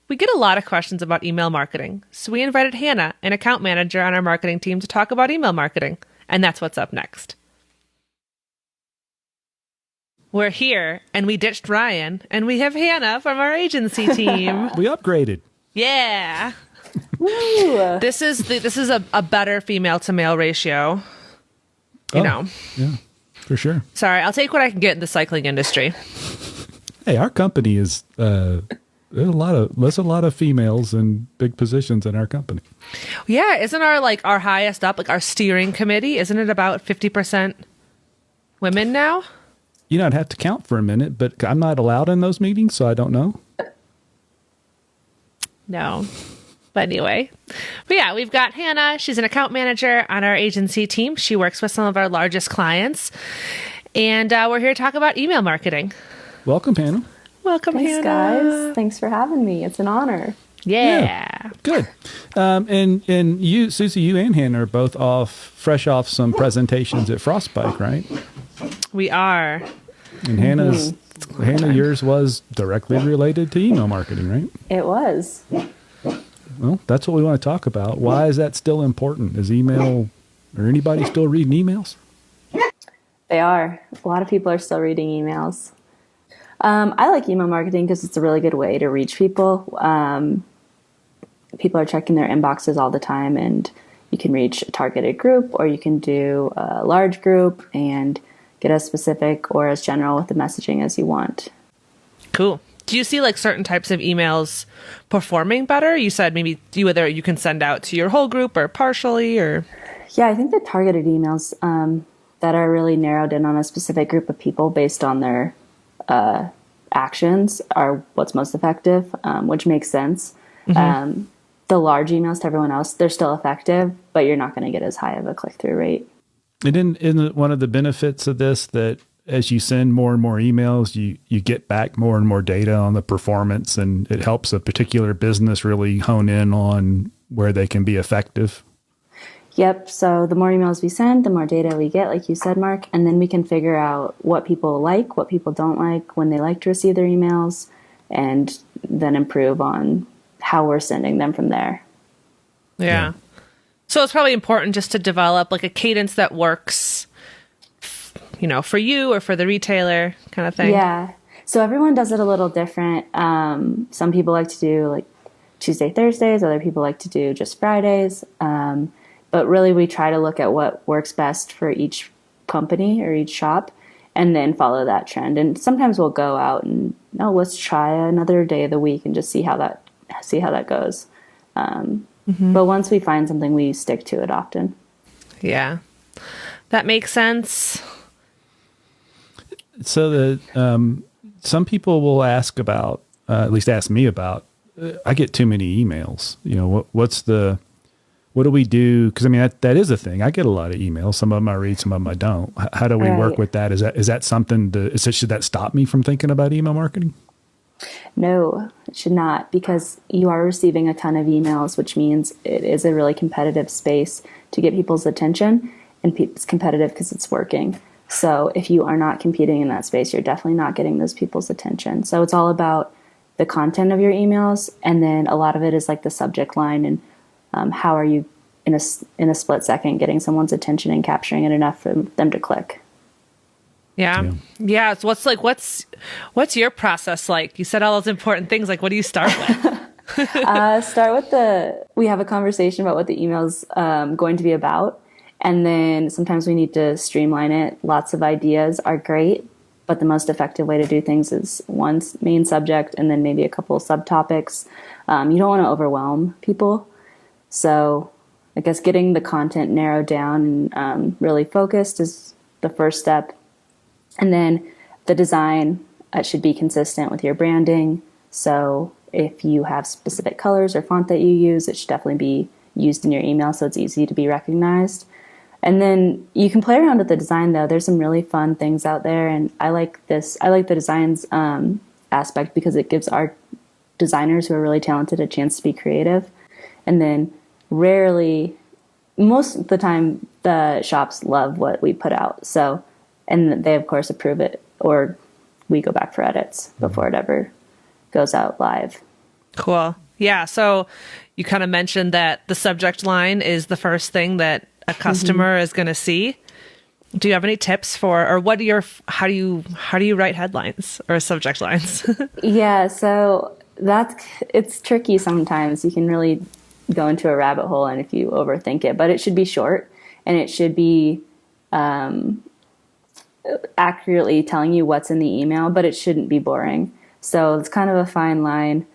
We get a lot of questions about email marketing, so we invited Hannah, an account manager on our marketing team, to talk about email marketing, and that's what's up next. We're here, and we ditched Ryan, and we have Hannah from our agency team. We upgraded. Yeah. Woo. This is a better female to male ratio. You know. Yeah, for sure. Sorry, I'll take what I can get in the cycling industry. Hey, our company is there's a lot of females in big positions in our company. Yeah, isn't our highest up, like our steering committee, isn't it about 50% women now? You know, I'd have to count for a minute, but I'm not allowed in those meetings, so I don't know. No. But anyway. But yeah, we've got Hannah. She's an account manager on our agency team. She works with some of our largest clients. And we're here to talk about email marketing. Welcome, Hannah. Welcome, Thanks, Hannah. guys. Thanks for having me. It's an honor. Yeah. Good. And you, Susie, you and Hannah are both fresh off some presentations at Frostbite, right? We are. And Hannah, yours was directly related to email marketing, right? It was. Well, that's what we want to talk about. Why is that still important? Is email, or anybody still reading emails? They are. A lot of people are still reading emails. I like email marketing because it's a really good way to reach people. People are checking their inboxes all the time, and you can reach a targeted group, or you can do a large group and get as specific or as general with the messaging as you want. Cool. Do you see like certain types of emails performing better? You said maybe whether you can send out to your whole group or partially, or... Yeah, I think the targeted emails that are really narrowed in on a specific group of people based on their actions are what's most effective, which makes sense. Mm-hmm. The large emails to everyone else, they're still effective, but you're not going to get as high of a click-through rate. And in one of the benefits of this, that as you send more and more emails, you get back more and more data on the performance, and it helps a particular business really hone in on where they can be effective. Yep. So the more emails we send, the more data we get, like you said, Mark, and then we can figure out what people like, what people don't like, when they like to receive their emails, and then improve on how we're sending them from there. Yeah. So it's probably important just to develop like a cadence that works, for you or for the retailer kind of thing. Yeah. So everyone does it a little different. Some people like to do like Tuesday, Thursdays. Other people like to do just Fridays. But really we try to look at what works best for each company or each shop and then follow that trend. And sometimes we'll go out and, let's try another day of the week and just see how that goes. But once we find something, we stick to it often. Yeah, that makes sense. So some people will ask about, at least ask me about, I get too many emails. What do we do? Because that is a thing. I get a lot of emails. Some of them I read, some of them I don't. How do we work with that? Is that something should that stop me from thinking about email marketing? No, it should not, because you are receiving a ton of emails, which means it is a really competitive space to get people's attention, and it's competitive because it's working. So if you are not competing in that space, you're definitely not getting those people's attention. So it's all about the content of your emails, and then a lot of it is like the subject line and how are you in a split second getting someone's attention and capturing it enough for them to click. Yeah. So what's your process like? You said all those important things. Like, what do you start with? Start with we have a conversation about what the email's going to be about. And then sometimes we need to streamline it. Lots of ideas are great, but the most effective way to do things is one main subject and then maybe a couple of subtopics. You don't want to overwhelm people. So I guess getting the content narrowed down and really focused is the first step. And then the design should be consistent with your branding. So if you have specific colors or font that you use, it should definitely be used in your email so it's easy to be recognized. And then you can play around with the design, though. There's some really fun things out there, and I like this. I like the designs aspect because it gives our designers who are really talented a chance to be creative. And then most of the time, the shops love what we put out. So, and they of course approve it, or we go back for edits before it ever goes out live. Cool. Yeah. So you kind of mentioned that the subject line is the first thing that a customer is going to see. Do you have any tips for, or how do you write headlines or subject lines? Yeah, so it's tricky sometimes. You can really go into a rabbit hole and if you overthink it, but it should be short and it should be accurately telling you what's in the email, but it shouldn't be boring. So it's kind of a fine line.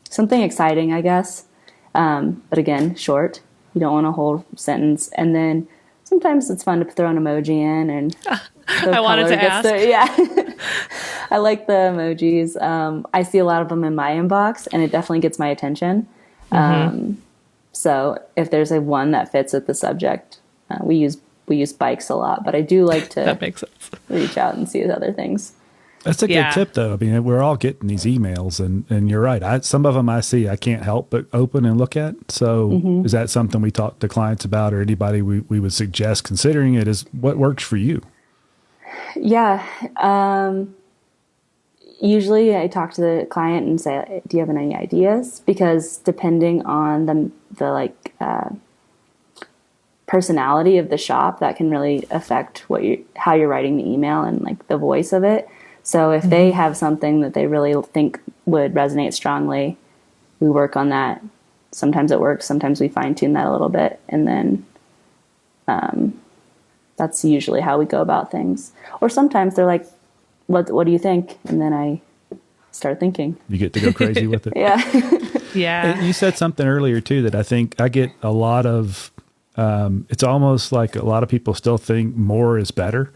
Something exciting, I guess. But again, short. You don't want a whole sentence. And then sometimes it's fun to throw an emoji in and I wanted to ask. Yeah. I like the emojis. I see a lot of them in my inbox and it definitely gets my attention. So if there's one that fits with the subject, we use bikes a lot, but I do like to That makes sense. reach out and see other things. That's a good tip, though. I mean, we're all getting these emails, and you're right. Some of them I see I can't help but open and look at. So is that something we talk to clients about, or anybody we would suggest considering it? Is what works for you? Yeah. Usually I talk to the client and say, do you have any ideas? Because depending on the personality of the shop, that can really affect how you're writing the email and like the voice of it. So if they have something that they really think would resonate strongly, we work on that. Sometimes it works. Sometimes we fine tune that a little bit. And then that's usually how we go about things. Or sometimes they're like, what do you think? And then I start thinking. You get to go crazy with it. Yeah. Yeah. And you said something earlier too that I think I get a lot of, it's almost like a lot of people still think more is better.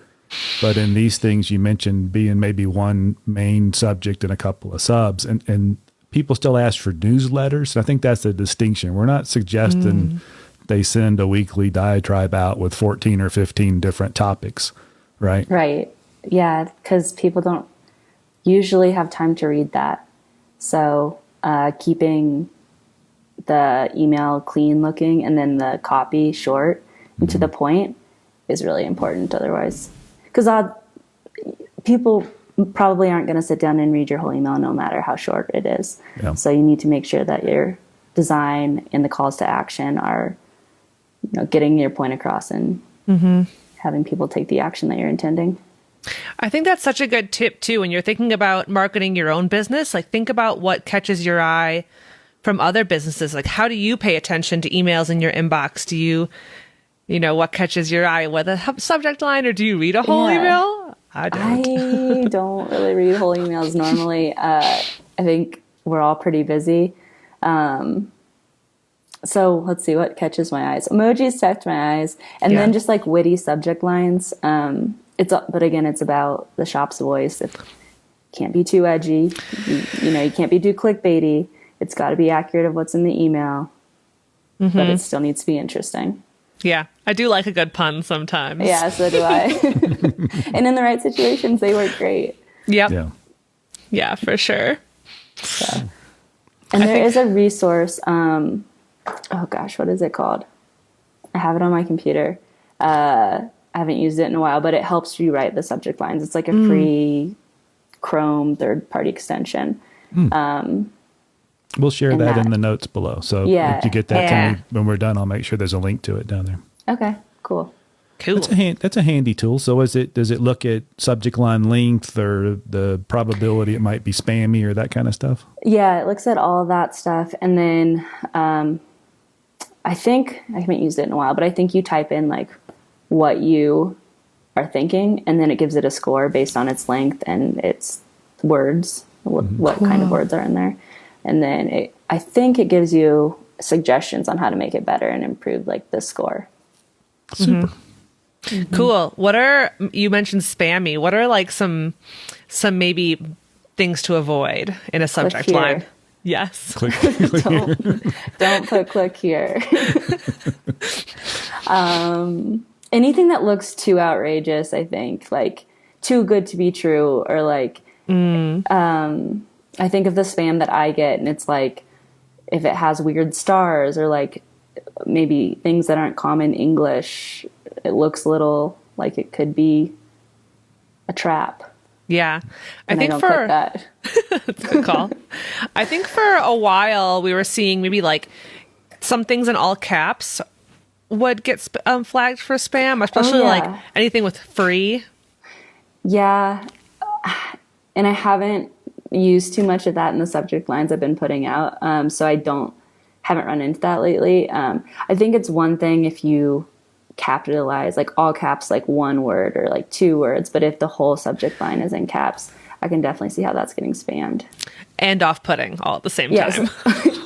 But in these things you mentioned being maybe one main subject and a couple of subs, and people still ask for newsletters. I think that's the distinction. We're not suggesting they send a weekly diatribe out with 14 or 15 different topics, right? Right. Yeah, because people don't usually have time to read that. So keeping the email clean looking and then the copy short and to the point is really important otherwise. Because people probably aren't going to sit down and read your whole email no matter how short it is. Yeah. So you need to make sure that your design and the calls to action are getting your point across and having people take the action that you're intending. I think that's such a good tip too. When you're thinking about marketing your own business, like think about what catches your eye from other businesses. Like how do you pay attention to emails in your inbox? Do you what catches your eye with a subject line, or do you read a whole email? I don't. I don't really read whole emails normally. I think we're all pretty busy. So let's see what catches my eyes. Emojis catch my eyes, and then just like witty subject lines. But again, it's about the shop's voice. It can't be too edgy. You can't be too clickbaity. It's got to be accurate of what's in the email, but it still needs to be interesting. Yeah, I do like a good pun sometimes. Yeah, so do I. And in the right situations, they work great. Yep. Yeah, for sure. So. And there is a resource. Oh gosh, what is it called? I have it on my computer. I haven't used it in a while, but it helps you write the subject lines. It's like a free Chrome third-party extension. We'll share that in the notes below. So if you get that to me when we're done, I'll make sure there's a link to it down there. Okay, cool. That's a handy tool. So does it look at subject line length or the probability it might be spammy or that kind of stuff? Yeah, it looks at all that stuff. And then I think, I haven't used it in a while, but I think you type in like what you are thinking, and then it gives it a score based on its length and its words, what kind of words are in there. And then I think it gives you suggestions on how to make it better and improve like the score. Super. Cool. You mentioned spammy. What are like some maybe things to avoid in a subject line? Yes. Click Don't put click here. Anything that looks too outrageous, I think, like too good to be true, or like, I think of the spam that I get, and it's like, if it has weird stars or like maybe things that aren't common English, it looks a little like it could be a trap. Yeah. And I don't click that. That's a good call. I think for a while we were seeing maybe like some things in all caps would get flagged for spam, especially like anything with free. Yeah. And I haven't used too much of that in the subject lines I've been putting out. So I haven't run into that lately. I think it's one thing if you capitalize like all caps, like one word or like two words, but if the whole subject line is in caps, I can definitely see how that's getting spammed. And off-putting all at the same time.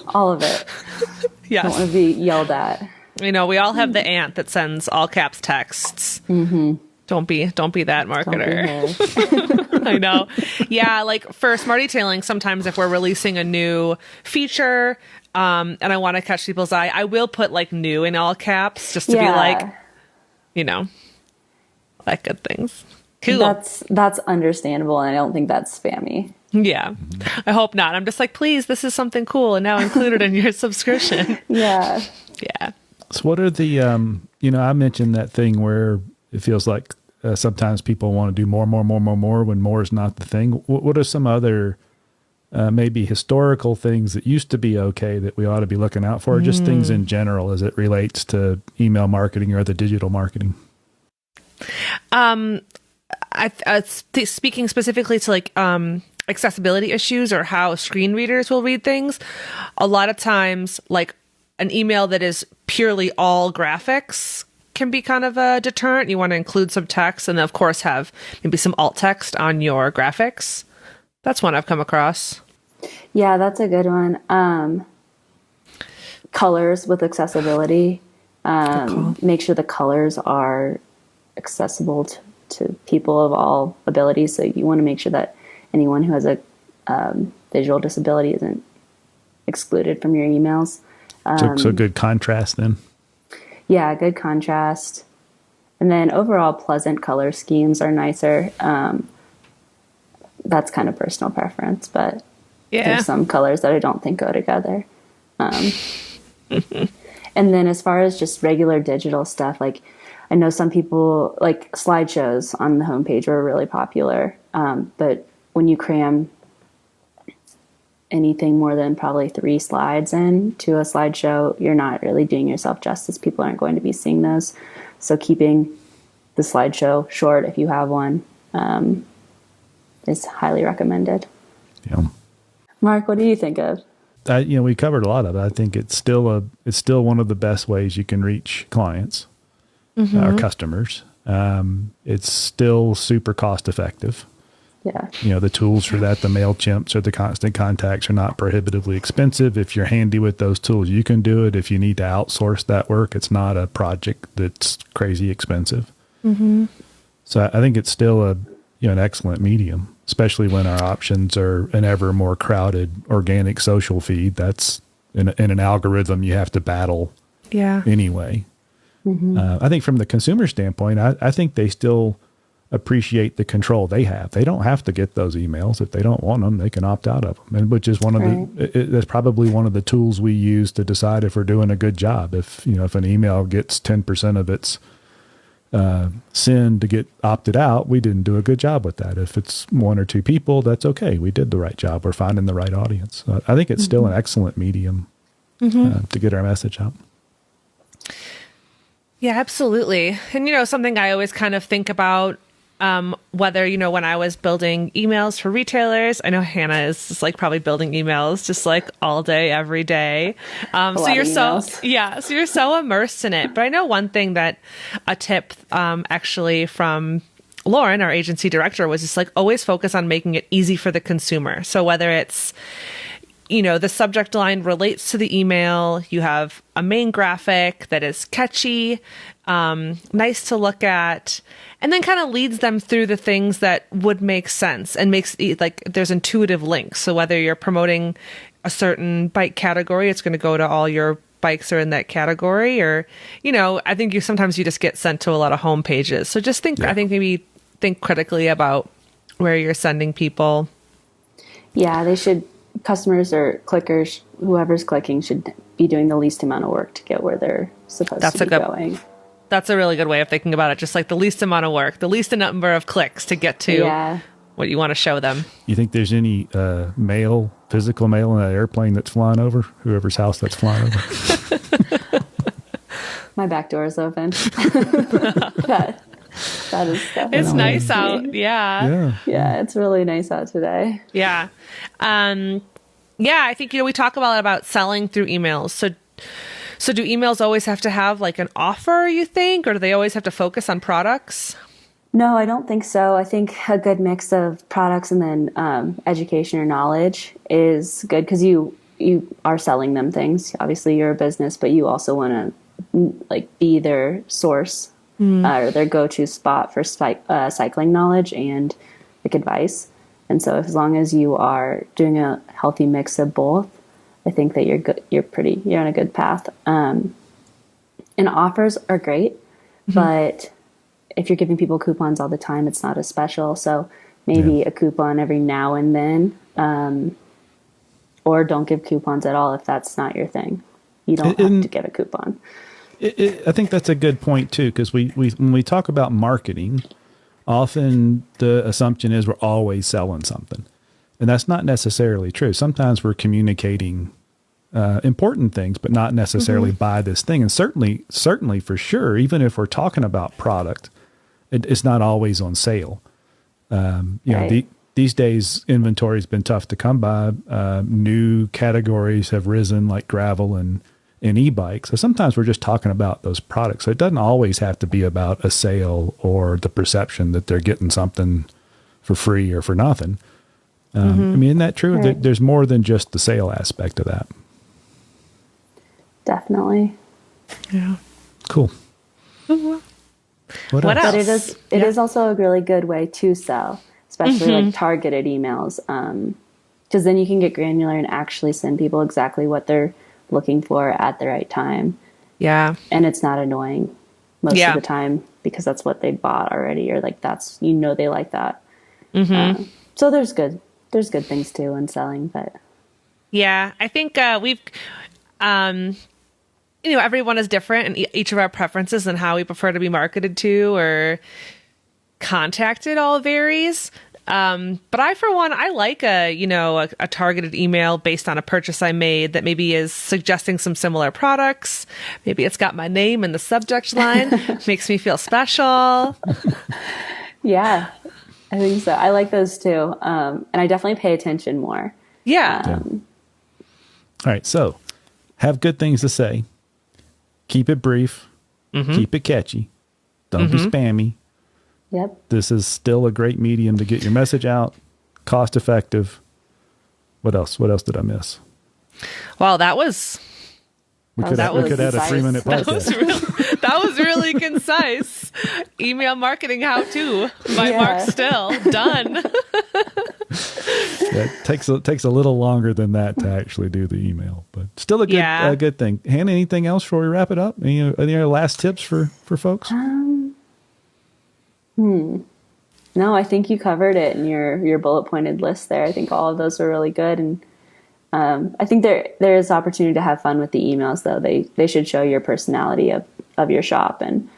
All of it. Yes. Don't want to be yelled at. You know, we all have the aunt that sends all caps texts. Mm-hmm. Don't be that marketer. I know. Yeah, like for Smart Etailing, sometimes if we're releasing a new feature and I want to catch people's eye, I will put like new in all caps just to be like, you know, like good things. Cool. That's understandable, and I don't think that's spammy. Yeah. I hope not. I'm just like, please, this is something cool and now include it in your subscription. Yeah. Yeah. So what are the, I mentioned that thing where it feels like sometimes people want to do more when more is not the thing. What are some other maybe historical things that used to be okay that we ought to be looking out for, or just things in general as it relates to email marketing or other digital marketing? Speaking specifically to like accessibility issues or how screen readers will read things, a lot of times like an email that is purely all graphics can be kind of a deterrent. You want to include some text and of course have maybe some alt text on your graphics. That's one I've come across. Yeah, that's a good one. Colors with accessibility. Make sure the colors are accessible to people of all abilities. So you want to make sure that anyone who has a visual disability isn't excluded from your emails. So good contrast then. Yeah, good contrast. And then overall pleasant color schemes are nicer. That's kind of personal preference, but there's some colors that I don't think go together. And then as far as just regular digital stuff, like I know some people like slideshows on the homepage are really popular. But when you cram anything more than probably 3 slides into a slideshow, you're not really doing yourself justice. People aren't going to be seeing those. So keeping the slideshow short, if you have one, is highly recommended. Yeah. Mark, what do you think of? We covered a lot of it. I think it's still one of the best ways you can reach clients or customers. It's still super cost effective. Yeah. The tools for that, the MailChimps or the Constant Contacts are not prohibitively expensive. If you're handy with those tools, you can do it. If you need to outsource that work, it's not a project that's crazy expensive. Mm-hmm. So I think it's still an excellent medium, especially when our options are an ever more crowded organic social feed. That's in an algorithm you have to battle anyway. Mm-hmm. I think from the consumer standpoint, I think they still appreciate the control they have. They don't have to get those emails. If they don't want them, they can opt out of them. And which is that's probably one of the tools we use to decide if we're doing a good job. If an email gets 10% of its sin to get opted out, we didn't do a good job with that. If it's 1 or 2 people, that's okay. We did the right job. We're finding the right audience. I think it's still an excellent medium to get our message out. Yeah, absolutely. And, something I always kind of think about, whether, when I was building emails for retailers, I know Hannah is just like probably building emails just like all day, every day. So you're so immersed in it. But I know one thing that a tip, actually from Lauren, our agency director, was just like always focus on making it easy for the consumer. So whether it's, the subject line relates to the email, you have a main graphic that is catchy, nice to look at, and then kind of leads them through the things that would make sense and makes like there's intuitive links. So whether you're promoting a certain bike category, it's going to go to all your bikes are in that category, or, I think sometimes you just get sent to a lot of home pages. So just maybe think critically about where you're sending people. Yeah, they should. Customers or clickers, whoever's clicking, should be doing the least amount of work to get where they're supposed to be going. That's a really good way of thinking about it. Just like the least amount of work, the least number of clicks to get to what you want to show them. You think there's any physical mail in that airplane that's flying over, whoever's house that's flying over? My back door is open. that is definitely. It's nice out. Yeah. Yeah, it's really nice out today. Yeah. I think, we talk a lot about selling through emails. So do emails always have to have like an offer, you think, or do they always have to focus on products? No, I don't think so. I think a good mix of products and then education or knowledge is good because you are selling them things. Obviously, you're a business, but you also want to be their source or their go-to spot for cycling knowledge and advice. And so, as long as you are doing a healthy mix of both, I think that you're good. You're on a good path. And offers are great, but if you're giving people coupons all the time, it's not as special. So maybe a coupon every now and then, or don't give coupons at all if that's not your thing. You don't have to give a coupon. I think that's a good point too, because when we talk about marketing, often the assumption is we're always selling something, and that's not necessarily true. Sometimes we're communicating important things, but not necessarily buy this thing. And certainly for sure, even if we're talking about product, it's not always on sale. These days, inventory has been tough to come by. New categories have risen, like gravel and e-bikes. So sometimes we're just talking about those products. So it doesn't always have to be about a sale or the perception that they're getting something for free or for nothing. Isn't that true? Right. There's more than just the sale aspect of that. Definitely. Yeah. Cool. What else? But it is also a really good way to sell, especially targeted emails. Because then you can get granular and actually send people exactly what they're looking for at the right time. Yeah. And it's not annoying most of the time because that's what they bought already, or that's, they like that. So there's good things too in selling, but. Yeah. I think we've, everyone is different, and each of our preferences and how we prefer to be marketed to or contacted all varies. But I, for one, I like a targeted email based on a purchase I made that maybe is suggesting some similar products. Maybe it's got my name in the subject line, makes me feel special. Yeah, I think so. I like those too. And I definitely pay attention more. Yeah. All right. So have good things to say. Keep it brief. Keep it catchy. Don't be spammy. Yep. This is still a great medium to get your message out. Cost effective. What else? What else did I miss? Well, that was... We could add a 3-minute podcast. That was really concise. Email marketing how-to by Mark Still. Done. It takes a little longer than that to actually do the email, but still a good thing. Hannah, anything else before we wrap it up? Any other last tips for folks? No, I think you covered it in your bullet pointed list there. I think all of those were really good, and I think there is opportunity to have fun with the emails, though. They should show your personality of your shop, and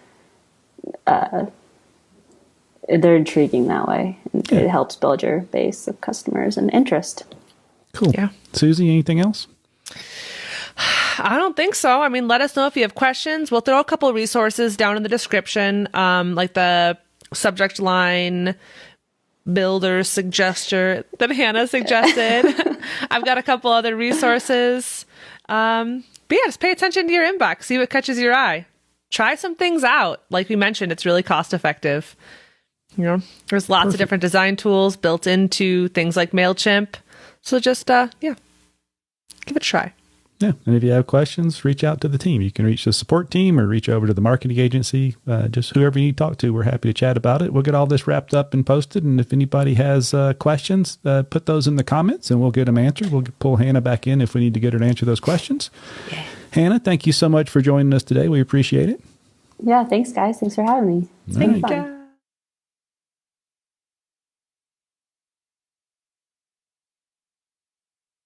they're intriguing that way. And it helps build your base of customers and interest. Cool. Yeah. Susie, anything else? I don't think so. I mean, let us know if you have questions. We'll throw a couple of resources down in the description, like the subject line builder suggester that Hannah suggested. I've got a couple other resources. But yeah, just pay attention to your inbox. See what catches your eye. Try some things out. Like we mentioned, it's really cost effective. There's lots of different design tools built into things like MailChimp. So just, give it a try. Yeah. And if you have questions, reach out to the team. You can reach the support team or reach over to the marketing agency. Just whoever you need to talk to, we're happy to chat about it. We'll get all this wrapped up and posted. And if anybody has questions, put those in the comments and we'll get them answered. We'll pull Hannah back in if we need to get her to answer those questions. Yeah. Hannah, thank you so much for joining us today. We appreciate it. Yeah, thanks, guys. Thanks for having me. It's been fun.